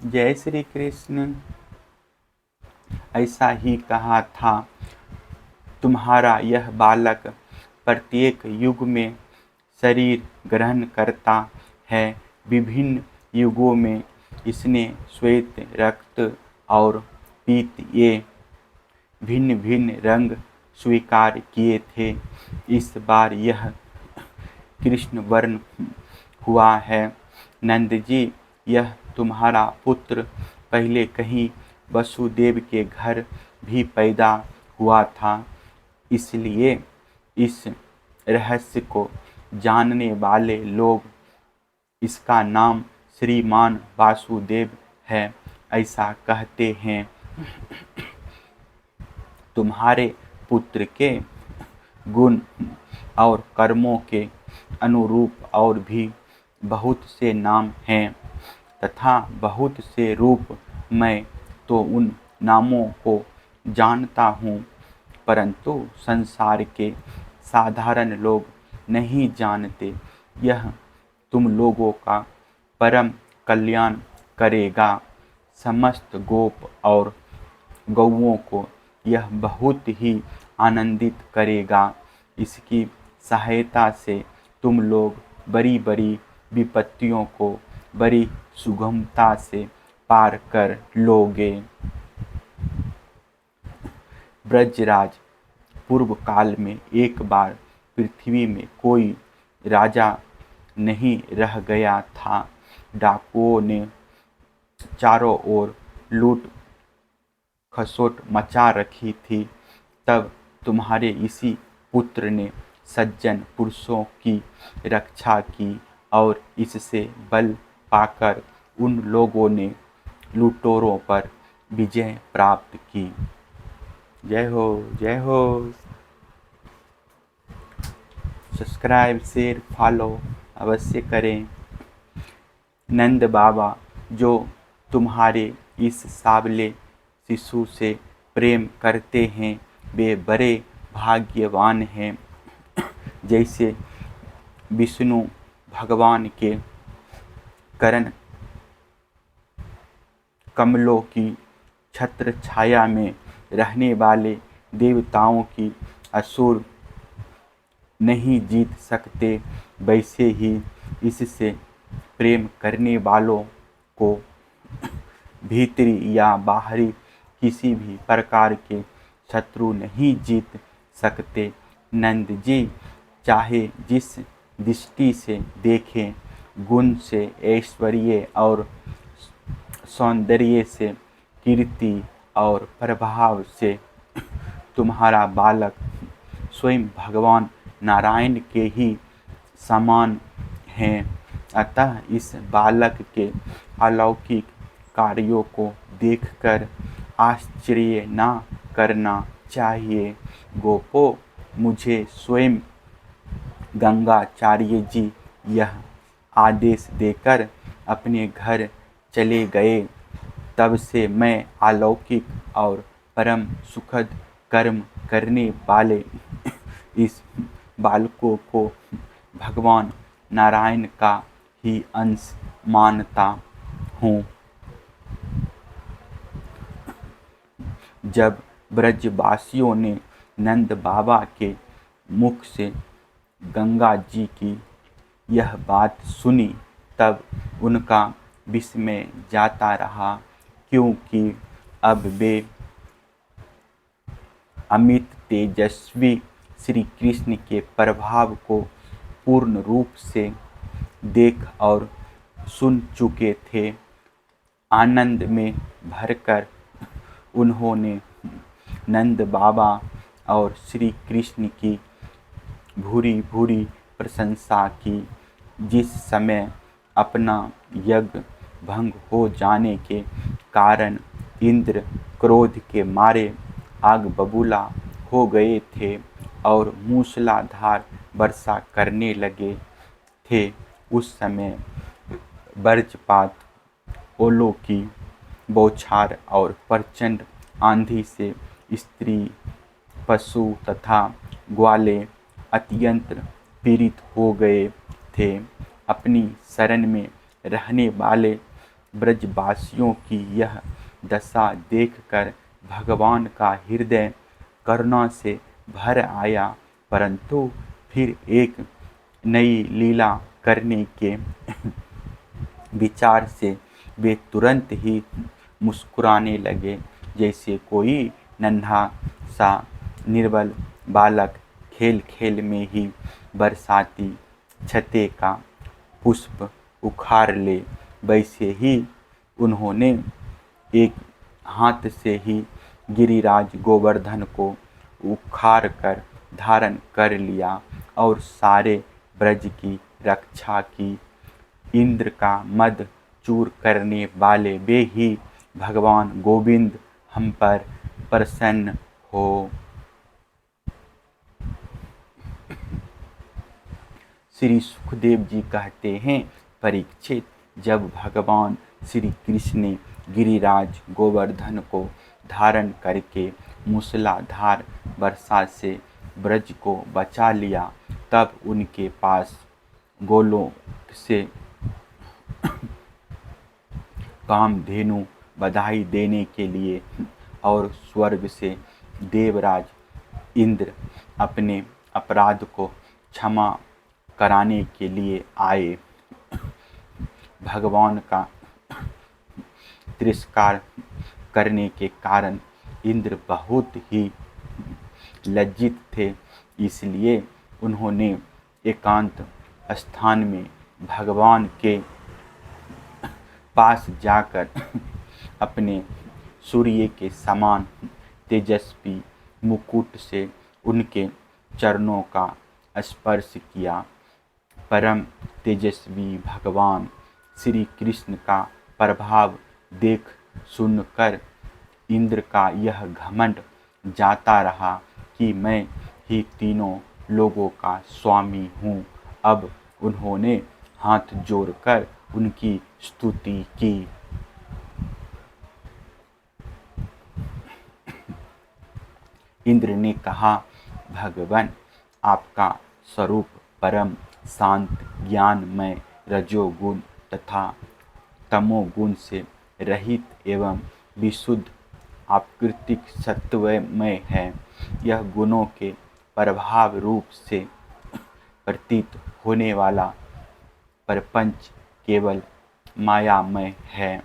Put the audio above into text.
जय श्री कृष्ण। ऐसा ही कहा था, तुम्हारा यह बालक प्रत्येक युग में शरीर ग्रहण करता है। विभिन्न युगों में इसने श्वेत, रक्त और पीत ये भिन्न भिन्न रंग स्वीकार किए थे। इस बार यह कृष्ण वर्ण हुआ है। नंद जी, यह तुम्हारा पुत्र पहले कहीं वसुदेव के घर भी पैदा हुआ था, इसलिए इस रहस्य को जानने वाले लोग इसका नाम श्रीमान वासुदेव है ऐसा कहते हैं। तुम्हारे पुत्र के गुण और कर्मों के अनुरूप और भी बहुत से नाम हैं तथा बहुत से रूप। मैं तो उन नामों को जानता हूँ, परंतु संसार के साधारण लोग नहीं जानते। यह तुम लोगों का परम कल्याण करेगा। समस्त गोप और गौओं को यह बहुत ही आनंदित करेगा। इसकी सहायता से तुम लोग बड़ी बड़ी विपत्तियों को बड़ी सुगमता से पार कर लोगे। ब्रजराज, पूर्व काल में एक बार पृथ्वी में कोई राजा नहीं रह गया था। डाकुओं ने चारों ओर लूट खसोट मचा रखी थी। तब तुम्हारे इसी पुत्र ने सज्जन पुरुषों की रक्षा की और इससे बल पाकर उन लोगों ने लुटेरों पर विजय प्राप्त की। जय हो, जय हो। सब्सक्राइब, शेयर, फॉलो अवश्य करें। नंद बाबा, जो तुम्हारे इस साबले शिशु से प्रेम करते हैं वे बड़े भाग्यवान हैं। जैसे विष्णु भगवान के करण कमलों की छत्र छाया में रहने वाले देवताओं की असुर नहीं जीत सकते, वैसे ही इससे प्रेम करने वालों को भीतरी या बाहरी किसी भी प्रकार के शत्रु नहीं जीत सकते। नंद जी, चाहे जिस दृष्टि से देखें, गुण से, ऐश्वर्य और सौंदर्य से, कीर्ति और प्रभाव से तुम्हारा बालक स्वयं भगवान नारायण के ही समान है। अतः इस बालक के अलौकिक कार्यों को देखकर आश्चर्य न करना चाहिए। गोपो, मुझे स्वयं गंगाचार्य जी यह आदेश देकर अपने घर चले गए। तब से मैं अलौकिक और परम सुखद कर्म करने वाले इस बालकों को भगवान नारायण का ही अंश मानता हूँ। जब ब्रजवासियों ने नंद बाबा के मुख से गंगा जी की यह बात सुनी, तब उनका विस्मय जाता रहा, क्योंकि अब वे अमित तेजस्वी श्री कृष्ण के प्रभाव को पूर्ण रूप से देख और सुन चुके थे। आनंद में भरकर उन्होंने नंद बाबा और श्री कृष्ण की भूरी भूरी प्रशंसा की। जिस समय अपना यज्ञ भंग हो जाने के कारण इंद्र क्रोध के मारे आग बबूला हो गए थे और मूसलाधार वर्षा करने लगे थे, उस समय वज्रपात, ओलों की बौछार और प्रचंड आंधी से स्त्री, पशु तथा ग्वाले अत्यंत पीड़ित हो गए थे। अपनी शरण में रहने वाले ब्रजवासियों की यह दशा देखकर भगवान का हृदय करुणा से भर आया, परंतु फिर एक नई लीला करने के विचार से वे तुरंत ही मुस्कुराने लगे, जैसे कोई नन्हा सा निर्बल बालक खेल खेल में ही बरसाती छत्ते का पुष्प उखाड़ ले। वैसे ही उन्होंने एक हाथ से ही गिरिराज गोवर्धन को उखाड़ कर धारण कर लिया और सारे ब्रज की रक्षा की। इंद्र का मद चूर करने वाले वे ही भगवान गोविंद हम पर प्रसन्न हो। श्री सुखदेव जी कहते हैं, परीक्षित, जब भगवान श्री कृष्ण ने गिरिराज गोवर्धन को धारण करके मूसलाधार वर्षा से ब्रज को बचा लिया, तब उनके पास गोलोक से कामधेनु बधाई देने के लिए और स्वर्ग से देवराज इंद्र अपने अपराध को क्षमा कराने के लिए आए। भगवान का तिरस्कार करने के कारण इंद्र बहुत ही लज्जित थे, इसलिए उन्होंने एकांत स्थान में भगवान के पास जाकर अपने सूर्य के समान तेजस्वी मुकुट से उनके चरणों का स्पर्श किया। परम तेजस्वी भगवान श्री कृष्ण का प्रभाव देख सुनकर इंद्र का यह घमंड जाता रहा कि मैं ही तीनों लोगों का स्वामी हूँ। अब उन्होंने हाथ जोड़कर उनकी स्तुति की। इंद्र ने कहा, भगवान, आपका स्वरूप परम शांत, ज्ञानमय, रजोगुण तथा तमोगुण से रहित एवं विशुद्ध आकृतिक सत्वमय है। यह गुणों के प्रभाव रूप से प्रतीत होने वाला प्रपंच केवल मायामय है।